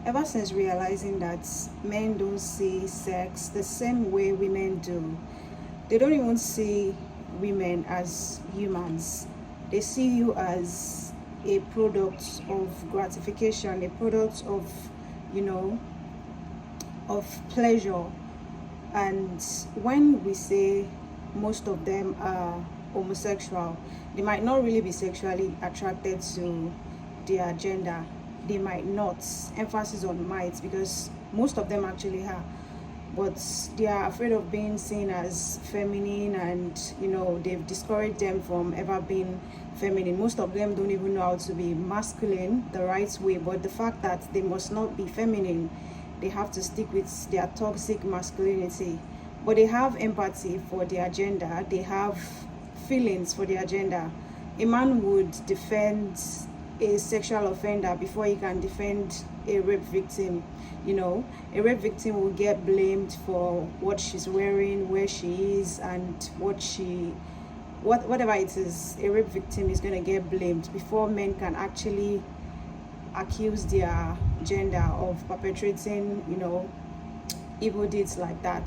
Ever since realizing that men don't see sex the same way women do, they don't even see women as humans. They see you as a product of gratification, a product of, you know, of pleasure. And when we say most of them are homosexual, they might not really be sexually attracted to their gender. They might not, emphasis on might, because most of them actually are, but they are afraid of being seen as feminine, and they've discouraged them from ever being feminine. Most of them don't even know how to be masculine the right way, but the fact that they must not be feminine, they have to stick with their toxic masculinity. But they have empathy for their gender, they have feelings for their gender. A man would defend a sexual offender before he can defend a rape victim. A rape victim will get blamed for what she's wearing, where she is, and whatever it is. A rape victim is going to get blamed before men can actually accuse their gender of perpetrating evil deeds like that.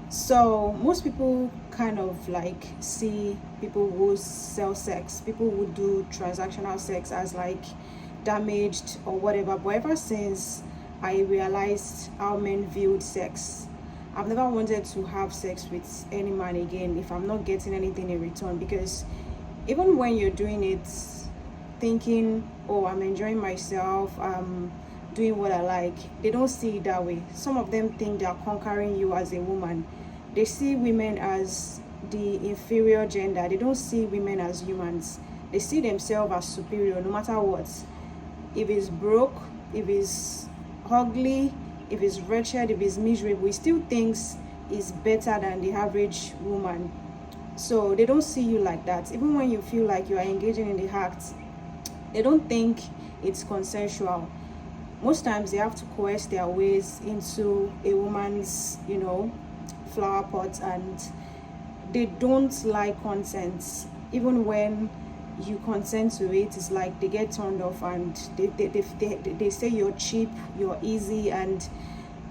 So most people kind of like see people who sell sex, people who do transactional sex, as like damaged or whatever. But ever since I realized how men viewed sex, I've never wanted to have sex with any man again if I'm not getting anything in return. Because even when you're doing it thinking, oh, I'm enjoying myself, doing what I like, they don't see it that way. Some of them think they're conquering you as a woman. They see women as the inferior gender. They don't see women as humans. They see themselves as superior no matter what. If it's broke, if it's ugly, if it's wretched, if it's miserable, he still thinks is better than the average woman. So they don't see you like that. Even when you feel like you are engaging in the act, they don't think it's consensual. Most times they have to coerce their ways into a woman's flower pot, and they don't like consent. Even when you consent to it, it's like they get turned off, and they say you're cheap, you're easy, and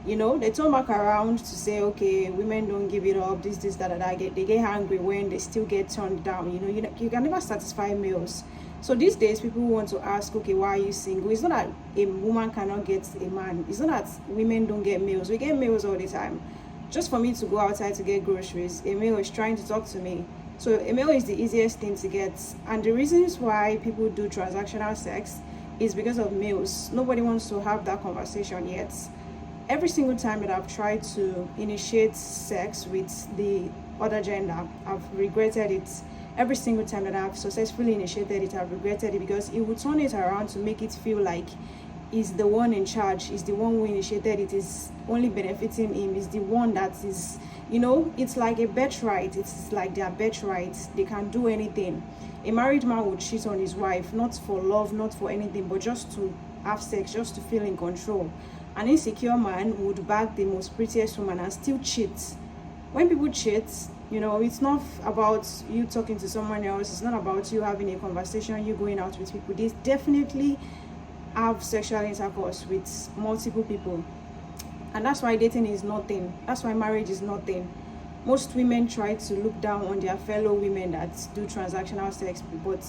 they turn back around to say, okay, women don't give it up, this that. They get angry when they still get turned down. You can never satisfy males. So these days people want to ask, okay, why are you single? It's not that a woman cannot get a man. It's not that women don't get males. We get males all the time. Just for me to go outside to get groceries, a male is trying to talk to me. So a male is the easiest thing to get. And the reasons why people do transactional sex is because of males. Nobody wants to have that conversation yet. Every single time that I've tried to initiate sex with the other gender, I've regretted it. Every single time that I've successfully initiated it, I've regretted it, because it would turn it around to make it feel like is the one in charge, is the one who initiated it, is only benefiting him, is the one that is, it's like a birthright. It's like their birthright. They can do anything. A married man would cheat on his wife, not for love, not for anything, but just to have sex, just to feel in control. An insecure man would bag the most prettiest woman and still cheat. When people cheat, it's not about you talking to someone else. It's not about you having a conversation, you going out with people. They definitely have sexual intercourse with multiple people. And that's why dating is nothing. That's why marriage is nothing. Most women try to look down on their fellow women that do transactional sex, but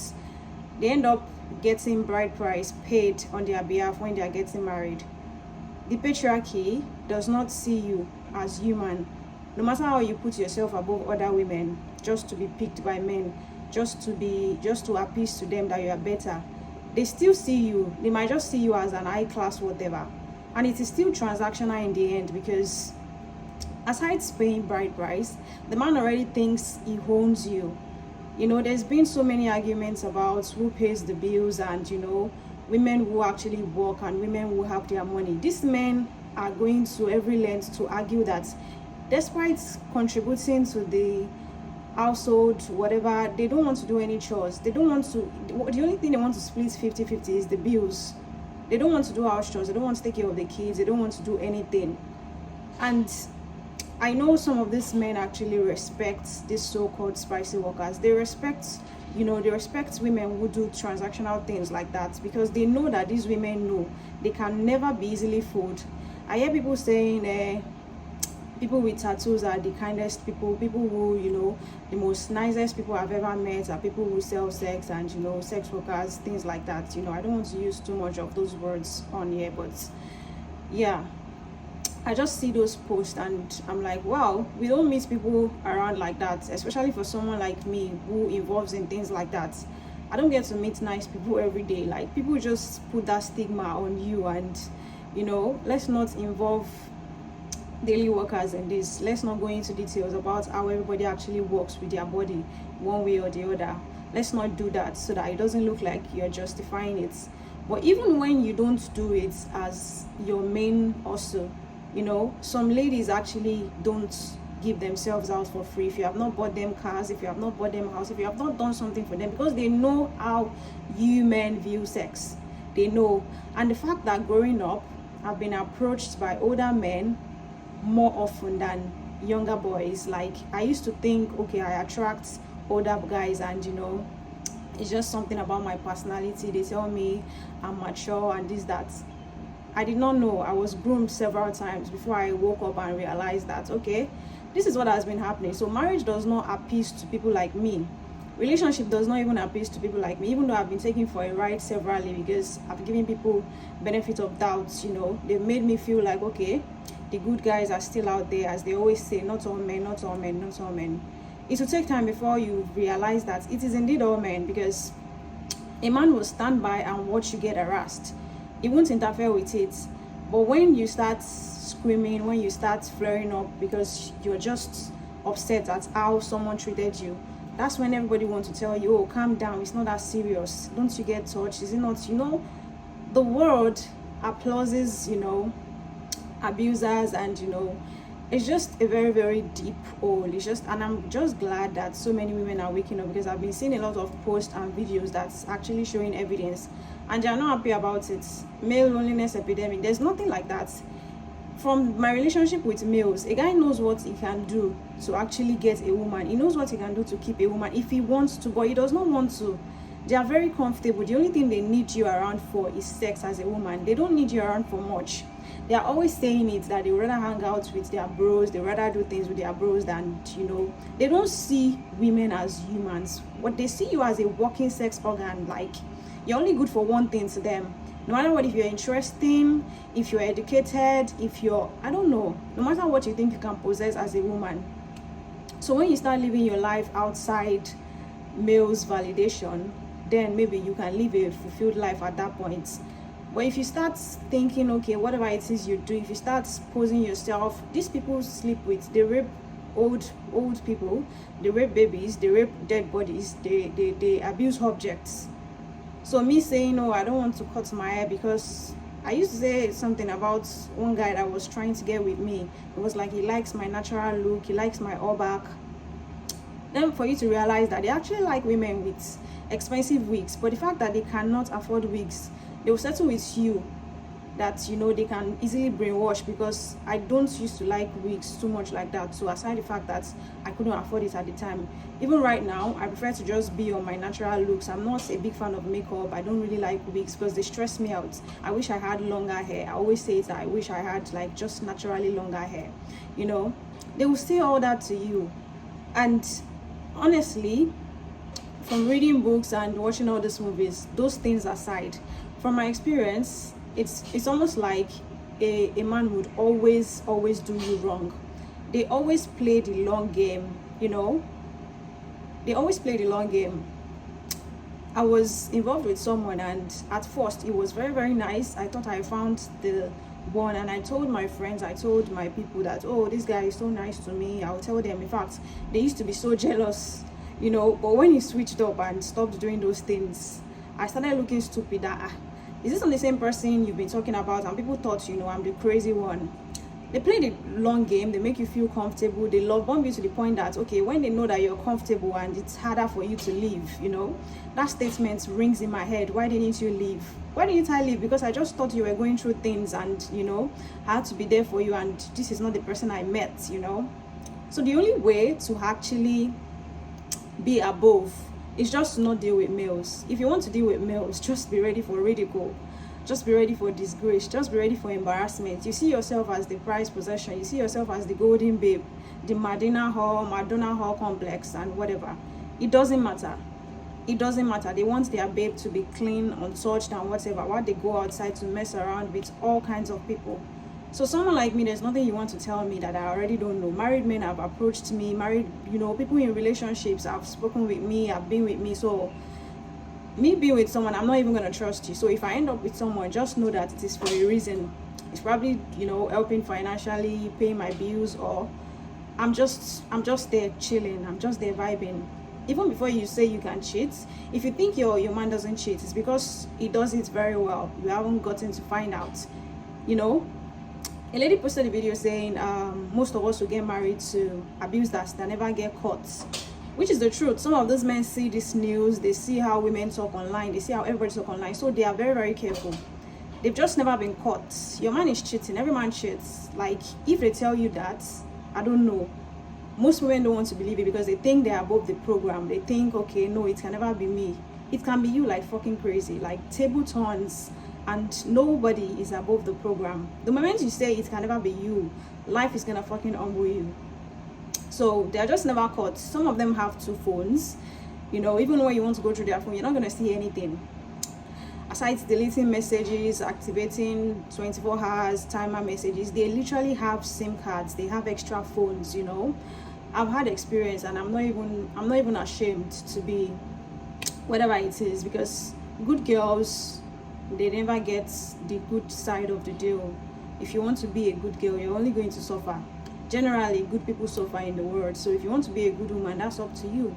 they end up getting bride price paid on their behalf when they are getting married. The patriarchy does not see you as human. No matter how you put yourself above other women, just to be picked by men, just to appease to them that you are better, they still see you. They might just see you as an high class whatever, and it is still transactional in the end, because aside paying bride price, the man already thinks he owns you. There's been so many arguments about who pays the bills, and women who actually work and women who have their money. These men are going to every length to argue that despite contributing to the household, whatever, they don't want to do any chores. They don't want to, the only thing they want to split 50-50 is the bills. They don't want to do house chores. They don't want to take care of the kids. They don't want to do anything. And I know some of these men actually respect these so-called spicy workers. They respect, they respect women who do transactional things like that, because they know that these women know they can never be easily fooled. I hear people saying, people with tattoos are the kindest people. People who, the most nicest people I've ever met are people who sell sex and, sex workers, things like that. I don't want to use too much of those words on here, but yeah, I just see those posts and I'm like, wow, we don't meet people around like that, especially for someone like me who involves in things like that. I don't get to meet nice people every day. Like, people just put that stigma on you, and let's not involve daily workers in this. Let's not go into details about how everybody actually works with their body one way or the other. Let's not do that, so that it doesn't look like you're justifying it. But even when you don't do it as your main hustle, some ladies actually don't give themselves out for free. If you have not bought them cars, if you have not bought them house, if you have not done something for them, because they know how you men view sex. They know. And the fact that growing up, I've been approached by older men more often than younger boys. Like, I used to think, okay, I attract older guys, and it's just something about my personality. They tell me I'm mature and this, that. I did not know. I was groomed several times before I woke up and realized that, okay, this is what has been happening. So marriage does not appeal to people like me. Relationship does not even appeal to people like me, even though I've been taken for a ride severally, because I've given people benefit of doubts. They've made me feel like, okay, the good guys are still out there, as they always say, not all men, not all men, not all men. It will take time before you realize that it is indeed all men, because a man will stand by and watch you get harassed. He won't interfere with it. But when you start screaming, when you start flaring up because you're just upset at how someone treated you, that's when everybody wants to tell you, oh, calm down, it's not that serious. Don't you get touched? Is it not? The world applauses, abusers, and it's just a very, very deep hole. And I'm just glad that so many women are waking up, because I've been seeing a lot of posts and videos that's actually showing evidence, and they're not happy about it. Male loneliness epidemic. There's nothing like that. From my relationship with males, a guy knows what he can do to actually get a woman. He knows what he can do to keep a woman if he wants to, but he does not want to. They are very comfortable. The only thing they need you around for is sex as a woman. They don't need you around for much. They are always saying it, that they would rather hang out with their bros, they rather do things with their bros than, they don't see women as humans. What they see you as a walking sex organ. Like, you're only good for one thing to them. No matter what, if you're interesting, if you're educated, if you're, I don't know, no matter what you think you can possess as a woman. So when you start living your life outside male's validation, then maybe you can live a fulfilled life at that point. But if you start thinking, okay, whatever it is you do, if you start posing yourself, these people sleep with, they rape old people, they rape babies, they rape dead bodies, they abuse objects. So me saying, oh, I don't want to cut my hair, because I used to say something about one guy that was trying to get with me. It was like, he likes my natural look, he likes my all back. Then for you to realize that they actually like women with expensive wigs, but the fact that they cannot afford wigs, they will settle with you, that they can easily brainwash, because I don't used to like wigs too much like that. So aside the fact that I couldn't afford it at the time, even right now I prefer to just be on my natural looks. I'm not a big fan of makeup. I don't really like wigs because they stress me out. I wish I had longer hair. I always say that I wish I had like just naturally longer hair. They will say all that to you. And honestly, from reading books and watching all these movies, those things aside, from my experience, it's almost like a man would always do you wrong. They always play the long game. They always play the long game. I was involved with someone, and at first it was very, very nice. I thought I found the one, and I told my friends, I told my people that, oh, this guy is so nice to me. I'll tell them. In fact, they used to be so jealous, but when he switched up and stopped doing those things, I started looking stupid. Is this on the same person you've been talking about? And people thought, I'm the crazy one. They play the long game. They make you feel comfortable. They love bomb you to the point that, okay, when they know that you're comfortable and it's harder for you to leave, that statement rings in my head. Why didn't you leave? Why didn't I leave? Because I just thought you were going through things, and I had to be there for you, and this is not the person I met. So the only way to actually be above is just to not deal with males. If you want to deal with males, just be ready for ridicule. Just be ready for disgrace. Just be ready for embarrassment. You see yourself as the prized possession. You see yourself as the golden babe, the Madonna Hall complex, and whatever. It doesn't matter. It doesn't matter. They want their babe to be clean, untouched, and whatever, while they go outside to mess around with all kinds of people. So someone like me, there's nothing you want to tell me that I already don't know. Married men have approached me. People in relationships have spoken with me, have been with me. So me being with someone, I'm not even going to trust you. So if I end up with someone, just know that it is for a reason. It's probably, helping financially, paying my bills, or I'm just there chilling. I'm just there vibing. Even before you say you can cheat, if you think your man doesn't cheat, it's because he does it very well. You haven't gotten to find out. A lady posted a video saying most of us will get married to abusers that never get caught, which is the truth. Some of those men see this news, they see how women talk online, they see how everybody talk online, so they are very, very careful. They've just never been caught. Your man is cheating. Every man cheats. Like, if they tell you that, I don't know. Most women don't want to believe it because they think they're above the program. They think, okay, no, it can never be me. It can be you, like fucking crazy. Like table turns, and nobody is above the program. The moment you say it can never be you, life is gonna fucking humble you. So they're just never caught. Some of them have 2 phones. Even when you want to go through their phone, you're not gonna see anything. Aside deleting messages, activating 24 hours timer messages, they literally have SIM cards. They have extra phones. I've had experience, and I'm not even ashamed to be whatever it is, because good girls, they never get the good side of the deal. If you want to be a good girl, you're only going to suffer. Generally, good people suffer in the world. So if you want to be a good woman, that's up to you.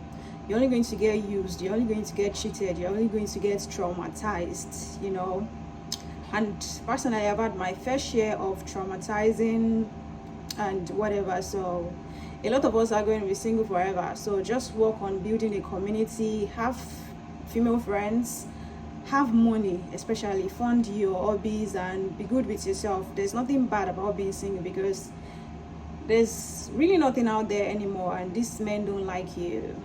You're only going to get used. You're only going to get cheated. You're only going to get traumatized, And personally, I've had my fair share of traumatizing and whatever. So a lot of us are going to be single forever. So just work on building a community, have female friends, have money, especially fund your hobbies, and be good with yourself. There's nothing bad about being single, because there's really nothing out there anymore, and these men don't like you.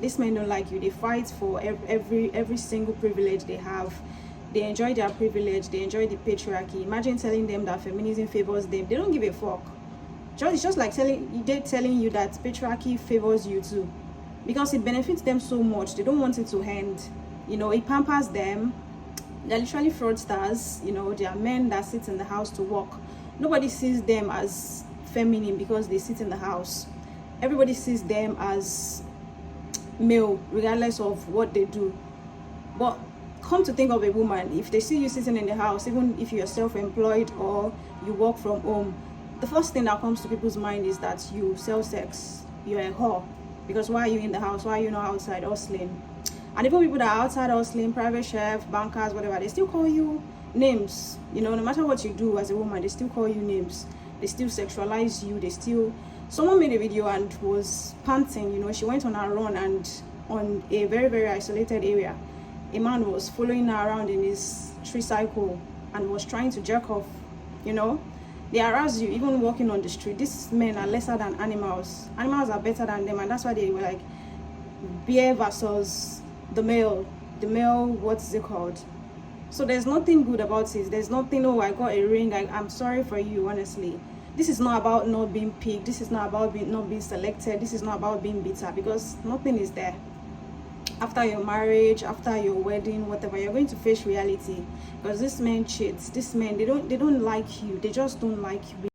These men don't like you. They fight for every single privilege they have. They enjoy their privilege. They enjoy the patriarchy. Imagine telling them that feminism favors them. They don't give a fuck. It's just like telling you that patriarchy favors you too, because it benefits them so much. They don't want it to end. It pampers them. They're literally fraudsters. They are men that sit in the house to work. Nobody sees them as feminine because they sit in the house. Everybody sees them as male, regardless of what they do. But come to think of a woman, if they see you sitting in the house, even if you're self-employed or you work from home, the first thing that comes to people's mind is that you sell sex, you're a whore. Because why are you in the house? Why are you not outside hustling? And even people that are outside hustling, private chef, bankers, whatever, they still call you names. No matter what you do as a woman, they still call you names. They still sexualize you. Someone made a video and was panting. She went on a run, and on a very, very isolated area, a man was following her around in his tricycle and was trying to jerk off. They harass you even walking on the street. These men are lesser than animals. Animals are better than them, and that's why they were like bear versus the male. What's it called? So there's nothing good about it. There's nothing, oh, I got a ring, I'm sorry for you, honestly. This is not about not being picked. This is not about not being selected. This is not about being bitter, because nothing is there. After your marriage, after your wedding, whatever, you're going to face reality, because these men cheat. These men, they don't like you. They just don't like you.